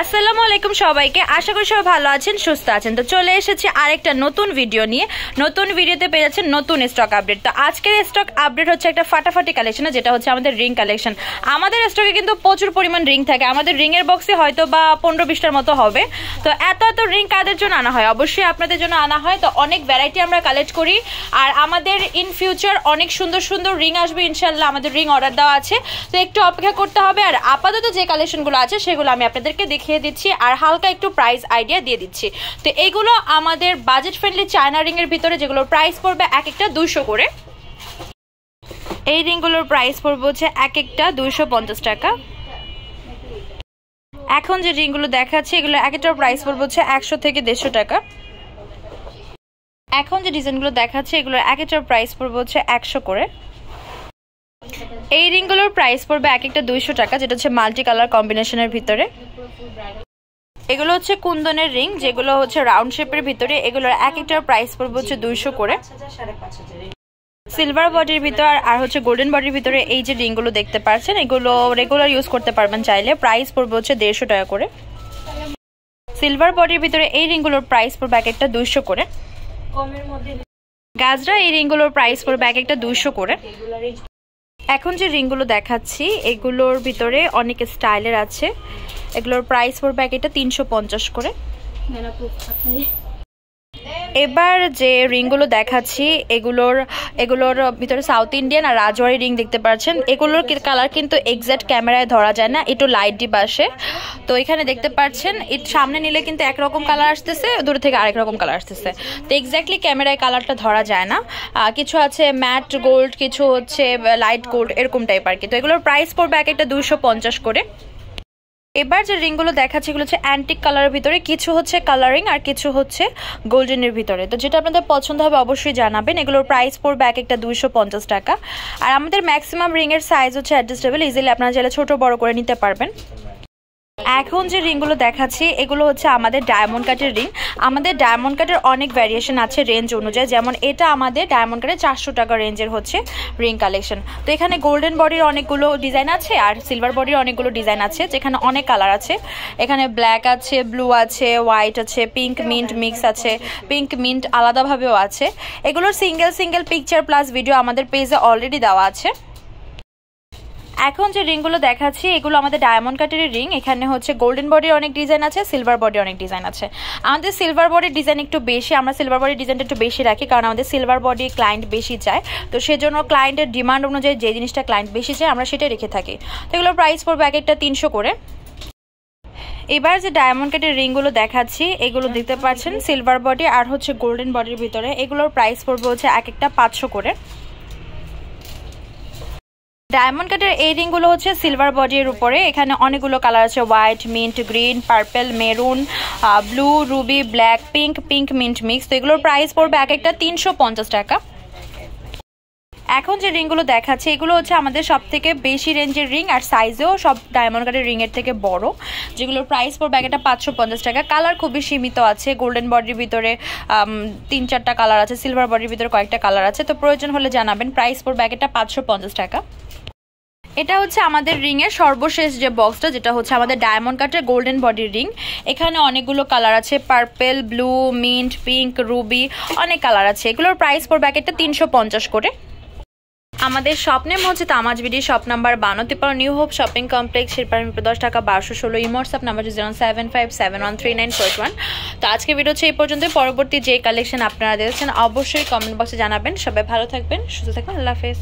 আসসালামু আলাইকুম সবাইকে, আশা করি সবাই ভালো আছেন, সুস্থ আছেন। তো চলে এসেছি আরেকটা নতুন ভিডিও নিয়ে। নতুন ভিডিওতে পেয়ে যাচ্ছেন নতুন স্টক আপডেট। তো আজকের স্টক আপডেট হচ্ছে একটা ফাটাফাটি কালেকশন, যেটা হচ্ছে আমাদের রিং কালেকশন। আমাদের স্টকে কিন্তু প্রচুর পরিমাণ রিং থাকে। আমাদের রিংয়ের বক্সে হয়তো বা 15-20টার মতো হবে। তো এত রিং কাদের জন্য আনা হয়? অবশ্যই আপনাদের জন্য আনা হয়। তো অনেক ভ্যারাইটি আমরা কালেক্ট করি, আর আমাদের ইন ফিউচার অনেক সুন্দর সুন্দর রিং আসবে ইনশাল্লাহ। আমাদের রিং অর্ডার দেওয়া আছে, তো একটু অপেক্ষা করতে হবে। আর আপাতত যে কালেকশনগুলো আছে সেগুলো আমি আপনাদেরকে দেখিয়ে দিচ্ছি, আর হালকা একটু প্রাইস আইডিয়া দিয়ে দিচ্ছি। তো এইগুলো আমাদের বাজেট ফ্রেন্ডলি চায়না রিং এর ভিতরে, যেগুলোর প্রাইস পড়বে এক একটা 200 করে। এই রিংগুলোর প্রাইস পড়বে হচ্ছে এক একটা 250 টাকা। এখন যে রিংগুলো দেখাচ্ছি এগুলো এক একটার প্রাইস পড়বে হচ্ছে 100 থেকে 150 টাকা। এখন যে ডিজাইনগুলো দেখাচ্ছি এগুলোর এক একটার প্রাইস পড়বে হচ্ছে 100 করে। এই রিংগুলোর প্রাইস পড়বে এক একটা 200 টাকা, যেটা হচ্ছে মাল্টি কালার কম্বিনেশনের ভিতরে। এগুলো হচ্ছে কুন্দনের রিং, যেগুলো হচ্ছে রাউন্ড শেপের ভিতরে। এগুলোর এক একটার প্রাইস পড়বে হচ্ছে 200 করে। সিলভার বডির ভিতর আর হচ্ছে গোল্ডেন বডির ভিতরে এই যে রিংগুলো দেখতে পাচ্ছেন, এগুলো রেগুলার ইউজ করতে পারবেন চাইলে। প্রাইস পড়বে হচ্ছে 150 টাকা করে। সিলভার বডির ভিতরে এই রিংগুলোর প্রাইস পড়বে এক একটা 200 করে। গাজরা এই রিংগুলোর প্রাইস পড়বে এক একটা 200 করে। এখন যে রিংগুলো দেখাচ্ছি এগুলোর ভিতরে অনেক স্টাইলের আছে। এগুলোর প্রাইস পড়বে এক একটা 350 করে। এবার যে রিংগুলো দেখাচ্ছি এগুলোর ভিতরে সাউথ ইন্ডিয়ান আর রাজওয়ারি রিং দেখতে পাচ্ছেন। এগুলোর কালার কিন্তু এক্সাক্ট ক্যামেরায় ধরা যায় না, একটু লাইট ডিপ আসে। তো এখানে দেখতে পাচ্ছেন সামনে নিলে কিন্তু একরকম কালার আসতেছে, দূর থেকে আরেক রকম কালার আসতেছে। তো এক্স্যাক্টলি ক্যামেরায় কালারটা ধরা যায় না। কিছু আছে ম্যাট গোল্ড, কিছু হচ্ছে লাইট গোল্ড, এরকম টাইপ আর কি। তো এগুলোর প্রাইস পড়বে এক একটা 250 করে। এবার যে রিংগুলো দেখাচ্ছি এগুলো হচ্ছে অ্যান্টিক কালারের ভিতরে, কিছু হচ্ছে কালারিং আর কিছু হচ্ছে গোল্ডেনের ভিতরে। তো যেটা আপনাদের পছন্দ হবে অবশ্যই জানাবেন। এগুলোর প্রাইস পড়বে এক একটা 250 টাকা। আর আমাদের ম্যাক্সিমাম রিংয়ের সাইজ হচ্ছে অ্যাডজাস্টেবল, ইজিলি আপনারা চাইলে ছোট বড় করে নিতে পারবেন। এখন যে রিংগুলো দেখাচ্ছি এগুলো হচ্ছে আমাদের ডায়মন্ড কাটের রিং। আমাদের ডায়মন্ড কাটের অনেক ভ্যারিয়েশন আছে রেঞ্জ অনুযায়ী, যেমন এটা আমাদের ডায়মন্ড কাটের 400 টাকা রেঞ্জের হচ্ছে রিং কালেকশন। তো এখানে গোল্ডেন বডির অনেকগুলো ডিজাইন আছে আর সিলভার বডির অনেকগুলো ডিজাইন আছে, যেখানে অনেক কালার আছে। এখানে ব্ল্যাক আছে, ব্লু আছে, হোয়াইট আছে, পিঙ্ক মিন্ট মিক্স আছে, পিঙ্ক মিন্ট আলাদাভাবেও আছে। এগুলোর সিঙ্গেল পিকচার প্লাস ভিডিও আমাদের পেজে অলরেডি দেওয়া আছে। এখন যে রিংগুলো দেখাচ্ছি এগুলো আমাদের ডায়মন্ড কাটের রিং। এখানে হচ্ছে গোল্ডেন বডির অনেক ডিজাইন আছে, সিলভার বডির অনেক ডিজাইন আছে। আমাদের সিলভার বডির ডিজাইন একটু বেশি, আমরা সিলভার বডির ডিজাইনটা একটু বেশি রাখি, কারণ আমাদের সিলভার বডি ক্লায়েন্ট বেশি চায়। তো সেজন্য ক্লায়েন্টের ডিমান্ড অনুযায়ী যে জিনিসটা ক্লায়েন্ট বেশি চায় আমরা সেটাই রেখে থাকি। তো এগুলোর প্রাইস পড়বে এক একটা 300 করে। এবার যে ডায়মন্ড কাটের রিংগুলো দেখাচ্ছি এগুলো দেখতে পাচ্ছেন সিলভার বডি আর হচ্ছে গোল্ডেন বডির ভিতরে। এগুলোর প্রাইস পড়বে হচ্ছে এক একটা 500 করে। ডায়মন্ড কাটের এই রিংগুলো হচ্ছে সিলভার বডির উপরে। এখানে অনেকগুলো কালার আছে, white, mint, green, purple, maroon, blue, Ruby, black, pink mint mix. তো এগুলোর প্রাইস পড়বে এক একটা 350 টাকা। এখন যে রিংগুলো দেখাচ্ছে এগুলো হচ্ছে আমাদের সব থেকে বেশি রেঞ্জের রিং, আর সাইজেও সব ডায়মন্ড কাটের রিংয়ের থেকে বড়, যেগুলোর প্রাইস পড়বে এক একটা 550 টাকা। কালার খুবই সীমিত আছে। গোল্ডেন বডির ভিতরে 3-4টা কালার আছে, সিলভার বডির ভিতরে কয়েকটা কালার আছে। তো প্রয়োজন হলে জানাবেন। প্রাইস পড়বে এক একটা 550 টাকা। এটা হচ্ছে আমাদের রিং এর সর্বশেষ যে বক্সটা, যেটা হচ্ছে আমাদের ডায়মন্ড কাটের গোল্ডেন বডির রিং। এখানে অনেকগুলো কালার আছে, purple, blue, mint, pink, Ruby, অনেক কালার আছে। এগুলোর প্রাইস পড়বে এক একটা 350 করে। আমাদের শপ নেম হচ্ছে তামাজ BD, shop number 52 new hope shopping complex, Shirpara 10 টাকা 1216। Imo WhatsApp number 075713941। তো আজকে ভিডিও হচ্ছে এই পর্যন্ত। পরবর্তী যে কালেকশন আপনারা দেখছেন অবশ্যই কমেন্ট বক্সে জানাবেন। সবাই ভালো থাকবেন, সুস্থ থাকবেন, আল্লাহ হাফেজ।